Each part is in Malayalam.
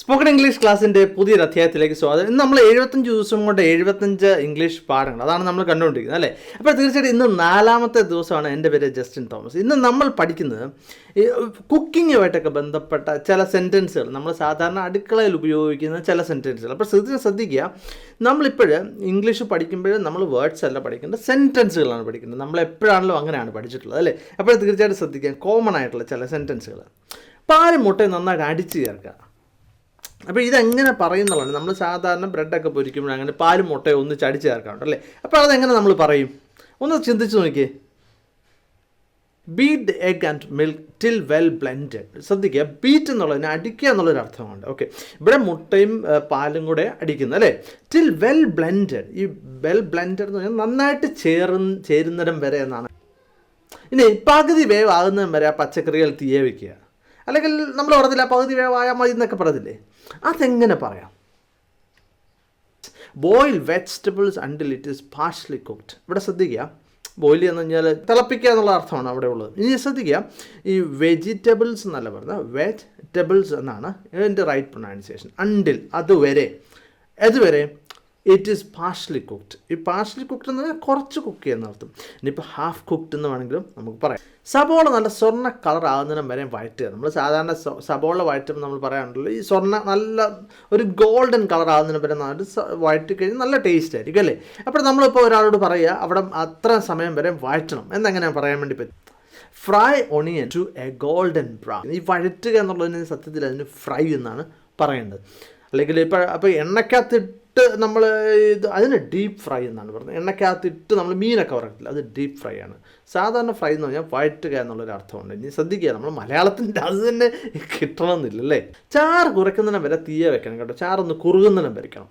സ്പോക്കൺ ഇംഗ്ലീഷ് ക്ലാസ്സിൻ്റെ പുതിയൊരു അധ്യായത്തിലേക്ക് സ്വാഗതം. ഇന്ന് നമ്മൾ 75 ദിവസം കൊണ്ട് 75 ഇംഗ്ലീഷ് പാഠങ്ങൾ, അതാണ് നമ്മൾ കണ്ടുകൊണ്ടിരിക്കുന്നത് അല്ലേ. അപ്പോൾ തീർച്ചയായിട്ടും ഇന്ന് 4ാമത്തെ ദിവസമാണ്. എൻ്റെ പേര് ജസ്റ്റിൻ തോമസ്. ഇന്ന് നമ്മൾ പഠിക്കുന്നത് ഈ കുക്കിങ്ങുമായിട്ടൊക്കെ ബന്ധപ്പെട്ട ചില സെൻറ്റൻസുകൾ, നമ്മൾ സാധാരണ അടുക്കളയിൽ ഉപയോഗിക്കുന്ന ചില സെൻറ്റൻസുകൾ. അപ്പോൾ ശ്രദ്ധിക്കുക, നമ്മളിപ്പോൾ ഇംഗ്ലീഷ് പഠിക്കുമ്പോൾ നമ്മൾ വേർഡ്സ് അല്ല പഠിക്കേണ്ടത്, സെൻറ്റൻസുകളാണ് പഠിക്കുന്നത്. നമ്മൾ എപ്പോഴാണല്ലോ അങ്ങനെയാണ് പഠിച്ചിട്ടുള്ളത് അല്ലേ. അപ്പോൾ തീർച്ചയായിട്ടും ശ്രദ്ധിക്കുക, കോമൺ ആയിട്ടുള്ള ചില സെൻറ്റൻസുകൾ. പാലും മുട്ടയും നന്നായിട്ട് അടിച്ച് ചേർക്കുക. അപ്പോൾ ഇതെങ്ങനെ പറയുന്നുള്ളതാണ്. നമ്മൾ സാധാരണ ബ്രെഡൊക്കെ പൊരിക്കുമ്പോൾ അങ്ങനെ പാലും മുട്ടയും ഒന്നിച്ച് അടിച്ച് ചേർക്കാറുണ്ട് അല്ലേ. അപ്പോൾ അതെങ്ങനെ നമ്മൾ പറയും? ഒന്ന് ചിന്തിച്ച് നോക്കിയേ. Beat the egg and milk till well blended. ശ്രദ്ധിക്കുക, ബീറ്റ് എന്നുള്ളതിന് അടിക്കുക എന്നുള്ളൊരു അർത്ഥമുണ്ട്. ഓക്കെ, ഇവിടെ മുട്ടയും പാലും കൂടെ അടിക്കുന്നു അല്ലേ. Till well blended. ഈ വെൽ ബ്ലെൻഡഡ് എന്ന് പറഞ്ഞാൽ നന്നായിട്ട് ചേരുന്നിടം വരെ എന്നാണ്. ഇനി പകുതി വേവ് ആകുന്നതും വരെ ആ പച്ചക്കറികൾ തീയെ വയ്ക്കുക. അല്ലെങ്കിൽ നമ്മൾ പറഞ്ഞില്ല പകുതി വേവായാൽ മതി എന്നൊക്കെ പറഞ്ഞില്ലേ, അതെങ്ങനെ പറയാം? Boil vegetables until it is partially cooked. ഇവിടെ ശ്രദ്ധിക്കുക, ബോയിൽ എന്ന് പറഞ്ഞാൽ തിളപ്പിക്കുക എന്നുള്ള അർത്ഥമാണ് അവിടെ ഉള്ളത്. ഇനി ശ്രദ്ധിക്കുക, ഈ വെജിറ്റബിൾസ് എന്നല്ല പറഞ്ഞത്, വെജിറ്റബിൾസ് എന്നാണ് ഇതിൻ്റെ റൈറ്റ് പ്രൊനൗൺസിയേഷൻ. അണ്ടിൽ അതുവരെ ഇറ്റ് ഈസ് പാർഷ്യലി കുക്ക്ഡ്. ഈ പാർഷ്യലി കുക്ക്ഡ് എന്ന് പറഞ്ഞാൽ കുറച്ച് കുക്ക് ചെയ്യുന്ന അർത്ഥം. ഇനിയിപ്പോൾ ഹാഫ് കുക്ക്ഡ് എന്ന് വേണമെങ്കിലും നമുക്ക് പറയാം. സബോള നല്ല സ്വർണ്ണ കളർ ആകുന്നതിനും വരെ വഴറ്റുക. നമ്മൾ സാധാരണ സബോള വഴറ്റുമ്പോൾ നമ്മൾ പറയാറുണ്ടല്ലോ, ഈ സ്വർണ്ണ നല്ല ഒരു ഗോൾഡൻ കളർ ആകുന്നതിന് വരെ നന്നായിട്ട് വഴറ്റി കഴിഞ്ഞാൽ നല്ല ടേസ്റ്റ് ആയിരിക്കും അല്ലേ. അപ്പോൾ നമ്മളിപ്പോൾ ഒരാളോട് പറയുക അവിടെ അത്ര സമയം വരെ വഴറ്റണം എന്നെങ്ങനെ പറയാൻ വേണ്ടി പറ്റും? Fry onion to a golden brown. ഈ വഴറ്റുക എന്നുള്ളതിന് സത്യത്തിൽ അതിന് ഫ്രൈ എന്നാണ് പറയേണ്ടത്. അല്ലെങ്കിൽ അപ്പോൾ എണ്ണയ്ക്കകത്തിട്ട് നമ്മൾ അതിന് ഡീപ്പ് ഫ്രൈ എന്നാണ് പറയുന്നത്. എണ്ണയ്ക്കകത്തിട്ട് നമ്മൾ മീനൊക്കെ വറക്കത്തില്ല, അത് ഡീപ്പ് ഫ്രൈ ആണ്. സാധാരണ ഫ്രൈ എന്ന് പറഞ്ഞാൽ വഴറ്റുക എന്നുള്ളൊരു അർത്ഥമുണ്ട്. ഇനി ശ്രദ്ധിക്കുക, നമ്മൾ മലയാളത്തിൻ്റെ അത് തന്നെ കിട്ടണമെന്നില്ല അല്ലേ. ചാറ് കുറയ്ക്കുന്നതിനും വരെ തീയെ വെക്കണം കേട്ടോ. ചാറൊന്ന് കുറുകുന്നതിനും വരയ്ക്കണം.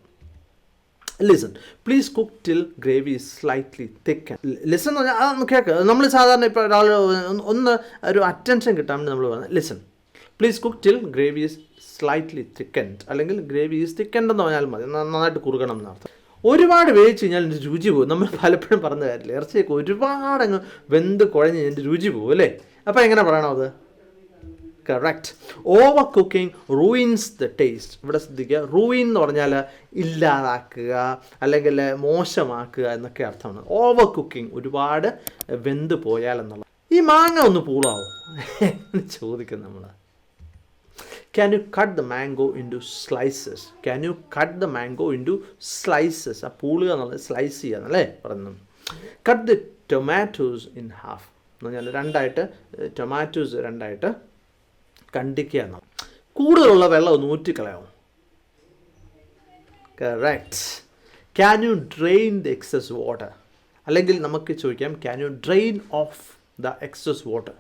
Listen please cook till gravy is slightly thick. Listen എന്ന് പറഞ്ഞാൽ അതൊന്ന് കേൾക്കുക. നമ്മൾ സാധാരണ ഇപ്പോൾ ഒരാൾ ഒന്ന് ഒരു അറ്റൻഷൻ കിട്ടാൻ വേണ്ടി നമ്മൾ പറയുന്നത് listen please cook till gravy is slightly thickened, അല്ലെങ്കിൽ ഗ്രേവി ഈസ് തിക്കൻഡ് എന്ന് പറഞ്ഞാൽ മതി, നന്നായിട്ട് കുറുകണം എന്നർത്ഥം. ഒരുപാട് വേവിച്ച് കഴിഞ്ഞാൽ എൻ്റെ രുചി പോകും. നമ്മൾ പലപ്പോഴും പറഞ്ഞ കാര്യമില്ല, ഇറച്ചിയൊക്കെ ഒരുപാട് അങ്ങ് വെന്ത് കുഴഞ്ഞ് എൻ്റെ രുചി പോകും അല്ലേ. അപ്പോൾ എങ്ങനെ പറയണം അത്? Correct. Over cooking ruins the taste. ഇവിടെ ശ്രദ്ധിക്കുക, റൂയിൻ എന്ന് പറഞ്ഞാൽ ഇല്ലാതാക്കുക അല്ലെങ്കിൽ മോശമാക്കുക എന്നൊക്കെ അർത്ഥമാണ്. ഓവർ കുക്കിംഗ് ഒരുപാട് വെന്ത് പോയാൽ എന്നുള്ള. ഈ മാങ്ങ ഒന്ന് പൂളാവും ചോദിക്കും നമ്മൾ. Can you cut the mango into slices? Can you cut the mango into slices? ആ പൂളുക എന്നുള്ളത് സ്ലൈസ് ചെയ്യുക എന്നല്ലേ പറയുന്നത്. Cut the tomatoes in half എന്ന് പറഞ്ഞാൽ രണ്ടായിട്ട് ടൊമാറ്റോസ് രണ്ടായിട്ട് കണ്ടിക്കുക എന്നാണ്. കൂടുതലുള്ള വെള്ളം ഒന്ന് ഊറ്റിക്കളയാമോ? Correct. Can you drain the excess water? അല്ലെങ്കിൽ നമുക്ക് ചോദിക്കാം, Can you drain off the excess water?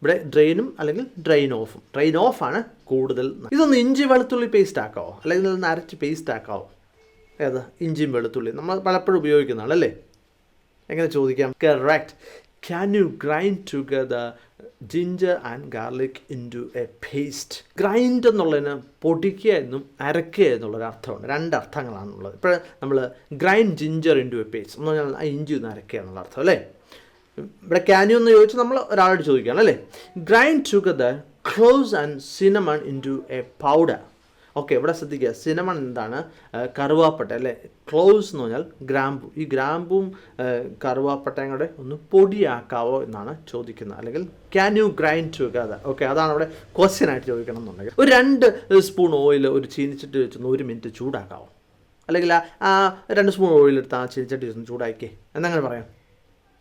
ഇവിടെ ഡ്രെയിനും അല്ലെങ്കിൽ ഡ്രെയിൻ ഓഫും. ഡ്രെയിൻ ഓഫാണ് കൂടുതൽ. ഇതൊന്ന് ഇഞ്ചി വെളുത്തുള്ളി പേസ്റ്റ് ആക്കാവോ, അല്ലെങ്കിൽ ഇതൊന്ന് അരച്ച് പേസ്റ്റ് ആക്കാവോ? ഏത്? ഇഞ്ചിയും വെളുത്തുള്ളി നമ്മൾ പലപ്പോഴും ഉപയോഗിക്കുന്നതാണ് അല്ലേ. എങ്ങനെ ചോദിക്കാം? Correct. Can you grind together ginger and garlic into a paste. Grind എന്നുള്ളതിന് പൊടിക്കുക എന്നും അരക്കുക എന്നുള്ളൊരു അർത്ഥമുണ്ട്. രണ്ട് അർത്ഥങ്ങളാണുള്ളത്. ഇപ്പോൾ നമ്മൾ grind ginger into a paste എന്ന് പറഞ്ഞാൽ ആ ഇഞ്ചി ഒന്ന് അരക്കുക എന്നുള്ള അർത്ഥം അല്ലേ. ഇവിടെ ക്യാൻ യു എന്ന് ചോദിച്ച് നമ്മൾ ഒരാളോട് ചോദിക്കുകയാണ് അല്ലേ. Grind together cloves and cinnamon into a powder. Okay, ഇവിടെ ശ്രദ്ധിക്കുക, സിനമൺ എന്താണ്? കറുവാപ്പട്ട അല്ലേ. ക്ലോവ്സ് എന്ന് പറഞ്ഞാൽ ഗ്രാമ്പു. ഈ ഗ്രാമ്പും കറുവാപ്പട്ടയും കൂടെ ഒന്ന് പൊടിയാക്കാവോ എന്നാണ് ചോദിക്കുന്നത്. അല്ലെങ്കിൽ can you grind together. Okay, അതാണ് അവിടെ ക്വസ്റ്റ്യൻ ആയിട്ട് ചോദിക്കണം എന്നുണ്ടെങ്കിൽ. ഒരു 2 സ്പൂൺ ഓയിൽ ഒരു ചീനിച്ചട്ടി വെച്ചൊന്ന് 1 മിനിറ്റ് ചൂടാക്കാവോ? അല്ലെങ്കിൽ ആ 2 സ്പൂൺ ഓയിൽ എടുത്ത് ആ ചീനിച്ചട്ടി വെച്ചൊന്ന് ചൂടാക്കിയേ എന്നങ്ങനെ പറയാം.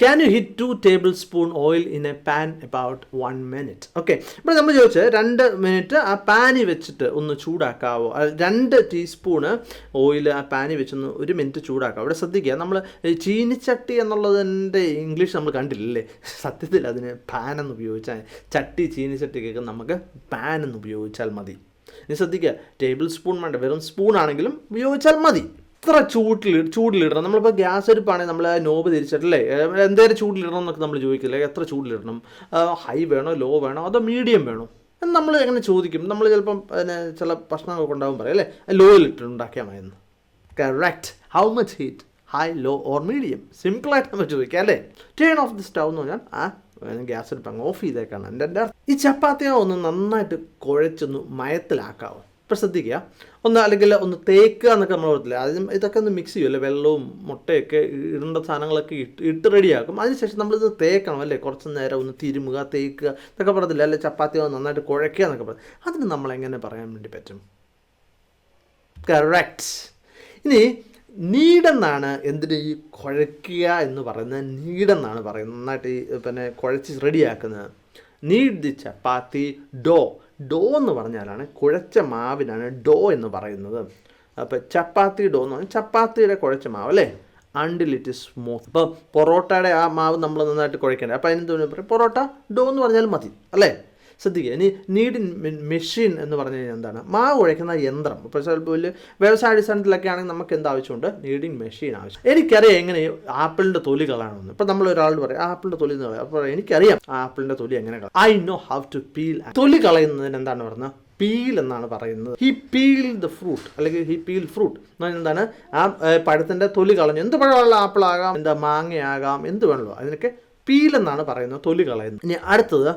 Can you heat 2 tablespoons oil in a pan about 1 minute? Okay, ഇവിടെ നമ്മൾ ചോദിച്ചത് 2 മിനിറ്റ് ആ പാനി വെച്ചിട്ട് ഒന്ന് ചൂടാക്കാവോ. 2 ടീസ്പൂണ് ഓയിൽ ആ പാനി വെച്ചൊന്ന് 1 മിനിറ്റ് ചൂടാക്കാവോ. ഇവിടെ ശ്രദ്ധിക്കുക, നമ്മൾ ചീനിച്ചട്ടി എന്നുള്ളതിൻ്റെ ഇംഗ്ലീഷ് നമ്മൾ കണ്ടില്ലല്ലേ. സത്യത്തിൽ അതിന് പാൻ എന്ന് ഉപയോഗിച്ചാൽ, ചട്ടി ചീനിച്ചട്ടി കേൾക്കും, നമുക്ക് പാൻ എന്ന് ഉപയോഗിച്ചാൽ മതി. ഇനി ശ്രദ്ധിക്കുക, ടേബിൾ സ്പൂൺ വേണ്ട, വെറും സ്പൂൺ ആണെങ്കിലും ഉപയോഗിച്ചാൽ മതി. എത്ര ചൂടിലിടണം? നമ്മളിപ്പോൾ ഗ്യാസ് അടുപ്പാണെങ്കിൽ നമ്മൾ നോബ് തിരിച്ചിട്ടല്ലേ എന്തേലും ചൂടിലിടണം എന്നൊക്കെ നമ്മൾ ചോദിക്കില്ലേ. എത്ര ചൂടിലിടണം? ഹൈ വേണോ, ലോ വേണോ, അതോ മീഡിയം വേണോ എന്ന് നമ്മൾ എങ്ങനെ ചോദിക്കും? നമ്മൾ ചിലപ്പം അതിന് ചില പ്രശ്നങ്ങളൊക്കെ ഉണ്ടാകും പറയും അല്ലേ, ലോയിലിട്ട് ഉണ്ടാക്കിയാൽ മതി എന്ന്. Correct. How much heat? High, low or medium? സിമ്പിളായിട്ട് നമ്മൾ ചോദിക്കാം അല്ലേ. ടേൺ ഓഫ് ദി സ്റ്റൗ എന്ന് പറഞ്ഞാൽ ഗ്യാസ് അടുപ്പ് അങ്ങ് ഓഫ് ചെയ്തേക്കാണ് എൻ്റെ. ഈ ചപ്പാത്തിയെ ഒന്ന് നന്നായിട്ട് കുഴച്ചൊന്ന് മയത്തിലാക്കാവോ? ഇപ്പോൾ ശ്രദ്ധിക്കുക, അല്ലെങ്കിൽ ഒന്ന് തേക്കുക എന്നൊക്കെ നമ്മൾ പറയത്തില്ല, ആദ്യം ഇതൊക്കെ ഒന്ന് മിക്സ് ചെയ്യുമല്ലേ, വെള്ളവും മുട്ടയൊക്കെ ഇടേണ്ട സാധനങ്ങളൊക്കെ ഇട്ട് റെഡിയാക്കും. അതിനുശേഷം നമ്മളിത് തേക്കണം അല്ലേ, കുറച്ച് നേരം ഒന്ന് തിരുമുക, തേക്കുക എന്നൊക്കെ പറയത്തില്ല, അല്ലെ ചപ്പാത്തി നന്നായിട്ട് കുഴയ്ക്കുക എന്നൊക്കെ പറയും. അതിന് നമ്മളെങ്ങനെ പറയാൻ വേണ്ടി പറ്റും? കറക്റ്റ്. ഇനി നീടെന്നാണ് എന്തിന് ഈ കുഴയ്ക്കുക എന്ന് പറയുന്നത്, നീടെന്നാണ് പറയുന്നത്, നന്നായിട്ട് ഈ കുഴച്ച് റെഡിയാക്കുന്നത്. നീഡ് ദി ചപ്പാത്തി ഡോ. ഡോ എന്ന് പറഞ്ഞാലാണ് കുഴച്ച മാവിനാണ് ഡോ എന്ന് പറയുന്നത്. അപ്പോൾ ചപ്പാത്തി ഡോ എന്ന് പറഞ്ഞാൽ ചപ്പാത്തിയുടെ കുഴച്ച മാവ് അല്ലേ, അണ്ടിൽ ഇറ്റ് ഇസ് സ്മൂത്ത്. ഇപ്പോൾ പൊറോട്ടയുടെ ആ മാവ് നമ്മൾ നന്നായിട്ട് കുഴക്കേണ്ടത്, അപ്പോൾ അതിന് തോന്നി പറയും പൊറോട്ട ഡോ എന്ന് പറഞ്ഞാൽ മതി അല്ലേ. ശ്രദ്ധിക്കുക, ഇനി നീഡ് ഇൻ മെഷീൻ എന്ന് പറഞ്ഞു കഴിഞ്ഞാൽ എന്താണ്? മാവ് കുഴയ്ക്കുന്ന യന്ത്രം. ഇപ്പോൾ ചിലപ്പോൾ വലിയ വ്യവസായാടിസ്ഥാനത്തിലൊക്കെ ആണെങ്കിൽ നമുക്ക് എന്ത് ആവശ്യമുണ്ട്? നീഡിങ് മെഷീൻ ആവശ്യം. എനിക്കറിയാം എങ്ങനെ ആപ്പിളിൻ്റെ തൊലി കളയണമെന്ന്. ഇപ്പോൾ നമ്മൾ ഒരാളോട് പറയും ആപ്പിളിൻ്റെ തൊലി എന്ന് പറയാം, അപ്പോൾ എനിക്കറിയാം ആപ്പിളിൻ്റെ തൊലി എങ്ങനെ കളയാം. I know how to peel. തൊലി കളയുന്നതിന് എന്താണ് പറയുന്നത്? പീൽ എന്നാണ് പറയുന്നത്. ഹി പീൽ ദ ഫ്രൂട്ട്, അല്ലെങ്കിൽ ഹി പീൽ ഫ്രൂട്ട് എന്ന് പറഞ്ഞാൽ എന്താണ്? ആ പഴത്തിൻ്റെ തൊലി കളഞ്ഞു. എന്ത് പഴമുള്ള ആപ്പിളാകാം, എന്താ മാങ്ങയാകാം, എന്ത് വേണമല്ലോ, അതിനൊക്കെ പീൽ എന്നാണ് പറയുന്നത്, തൊലി കളയുന്നത്. ഇനി അടുത്തത്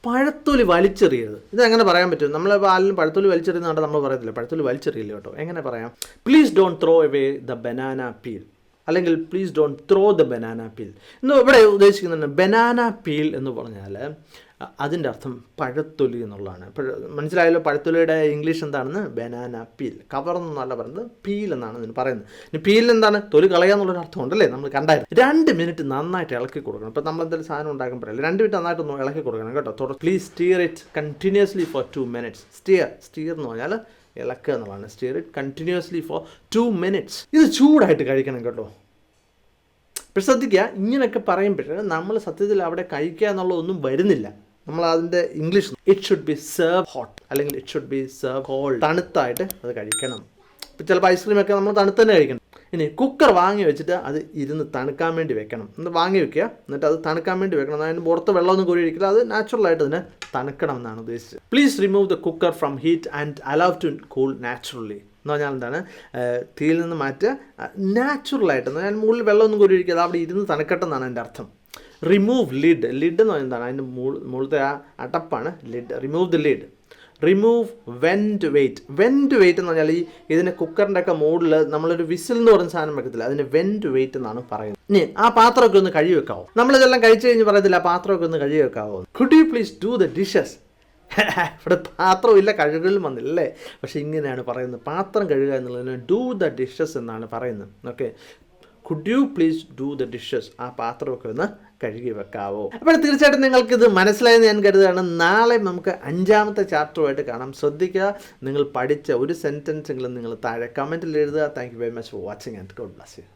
പഴത്തൊലി വലിച്ചെറിയരുത്. ഇതെങ്ങനെ പറയാൻ പറ്റും? നമ്മൾ ആരും പഴത്തൊലി വലിച്ചെറിയുന്നതാണ് നമ്മൾ പറയത്തില്ല, പഴത്തൊലി വലിച്ചെറിയില്ല കേട്ടോ. എങ്ങനെ പറയാം? Please don't throw away the banana peel, അല്ലെങ്കിൽ please don't throw the banana peel എന്ന് ഇവിടെ ഉദ്ദേശിക്കുന്നുണ്ട്. ബനാന പീൽ എന്ന് പറഞ്ഞാൽ അതിൻ്റെ അർത്ഥം പഴത്തൊലി എന്നുള്ളതാണ്. മനസ്സിലായല്ലോ പഴത്തൊലിയുടെ ഇംഗ്ലീഷ് എന്താണെന്ന്? Banana peel. കവറെന്നല്ല പറയുന്നത്, പീൽ എന്നാണ് ഇതിന് പറയുന്നത്. ഇനി പീൽ എന്താണ്? തൊലി കളയാന്നുള്ളൊരു അർത്ഥം ഉണ്ടല്ലേ, നമ്മൾ കണ്ടായിരുന്നു. 2 മിനിറ്റ് നന്നായിട്ട് ഇളക്കി കൊടുക്കണം. ഇപ്പോൾ നമ്മൾ എന്തെങ്കിലും സാധനം ഉണ്ടാക്കുമ്പോഴല്ലേ 2 മിനിറ്റ് നന്നായിട്ടൊന്ന് ഇളക്കി കൊടുക്കണം കേട്ടോ. Please steer it continuously four 2 minutes. Steer എന്ന് പറഞ്ഞാൽ ഇളക്കുക എന്നുള്ളതാണ്. Steer it continuously four 2 minutes. ഇത് ചൂടായിട്ട് കഴിക്കണം കേട്ടോ. ഇപ്പോൾ ശ്രദ്ധിക്കുക, ഇങ്ങനെയൊക്കെ പറയുമ്പോഴേ നമ്മൾ സത്യത്തിൽ അവിടെ കഴിക്കുക എന്നുള്ളതൊന്നും വരുന്നില്ല. നമ്മൾ അതിൻ്റെ English it should be serve hot, അല്ലെങ്കിൽ it should be serve cold. തണുത്തായിട്ട് അത് കഴിക്കണം. ഇപ്പോൾ ചിലപ്പോൾ ഐസ്ക്രീമൊക്കെ നമ്മൾ തണുത്ത് തന്നെ കഴിക്കണം. ഇനി കുക്കർ വാങ്ങി വെച്ചിട്ട് അത് ഇരുന്ന് തണുക്കാൻ വേണ്ടി വെക്കണം. എന്നിട്ട് വാങ്ങി വെക്കുക, എന്നിട്ട് അത് തണുക്കാൻ വേണ്ടി വെക്കണം. അതിന് പുറത്ത് വെള്ളമൊന്നും കോരി ഒഴിക്കില്ല, അത് നാച്ചുറലായിട്ട് അതിനെ തണുക്കണം എന്നാണ് ഉദ്ദേശിച്ചത്. Please remove the cooker from heat and allow to cool naturally എന്ന് പറഞ്ഞാൽ എന്താണ്? തീയിൽ നിന്ന് മാറ്റുക നാച്ചുറലായിട്ട്, എന്ന് പറഞ്ഞാൽ മുകളിൽ വെള്ളമൊന്നും കോരി ഒഴിക്കുക, അത് അവിടെ ഇരുന്ന് തണുക്കട്ടെന്നാണ് എൻ്റെ അർത്ഥം. Remove lid. ലിഡ് എന്ന് പറഞ്ഞാൽ എന്താണ്? അതിൻ്റെ മുകളിലത്തെ ആ അടപ്പാണ് lid. Remove the lid. Remove vent weight. Vent weight എന്ന് പറഞ്ഞാൽ ഇതിൻ്റെ കുക്കറിൻ്റെ ഒക്കെ മുകളിൽ നമ്മളൊരു വിസിൽ എന്ന് പറയുന്ന സാധനം വെക്കത്തില്ല, അതിന് വെൻറ്റ് വെയിറ്റ് എന്നാണ് പറയുന്നത്. ഇനി ആ പാത്രമൊക്കെ ഒന്ന് കഴുകി വെക്കാവോ? നമ്മളിതെല്ലാം കഴിച്ച് കഴിഞ്ഞ് പറയത്തില്ല, ആ പാത്രമൊക്കെ ഒന്ന് കഴുകി വെക്കാവോ? Could you please do the dishes? ഇവിടെ പാത്രമില്ല, കഴുകലും വന്നില്ലേ. പക്ഷെ ഇങ്ങനെയാണ് പറയുന്നത്, പാത്രം കഴുകുക എന്നുള്ളതിന് ഡു ദ ഡിഷസ് എന്നാണ് പറയുന്നത്. Okay, could you please do the dishes? ആ പാത്രമൊക്കെ ഒന്ന് കഴുകി വെക്കാവോ? അപ്പോൾ തീർച്ചയായിട്ടും നിങ്ങൾക്കിത് മനസ്സിലായെന്ന് ഞാൻ കരുതുകയാണ്. നാളെ നമുക്ക് 5ാമത്തെ ചാപ്റ്ററുമായിട്ട് കാണാം. ശ്രദ്ധിക്കുക, നിങ്ങൾ പഠിച്ച ഒരു സെൻറ്റൻസെങ്കിലും നിങ്ങൾ താഴെ കമൻറ്റിൽ എഴുതുക. Thank you very much for watching and God bless you.